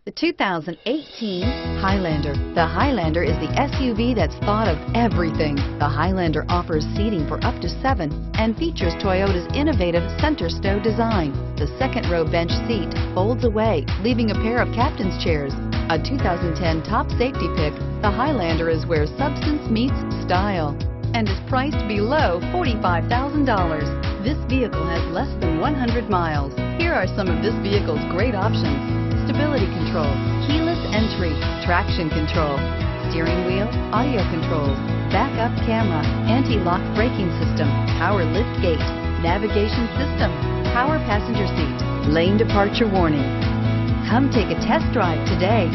The 2018 Highlander. The Highlander is the SUV that's thought of everything. The Highlander offers seating for up to 7 and features Toyota's innovative center stow design. The second row bench seat folds away, leaving a pair of captain's chairs. A 2010 top safety pick, the Highlander is where substance meets style and is priced below $45,000. This vehicle has less than 100 miles. Here are some of this vehicle's great options: stability control, keyless entry, traction control, steering wheel audio controls, backup camera, anti-lock braking system, power lift gate, navigation system, power passenger seat, lane departure warning. Come take a test drive today.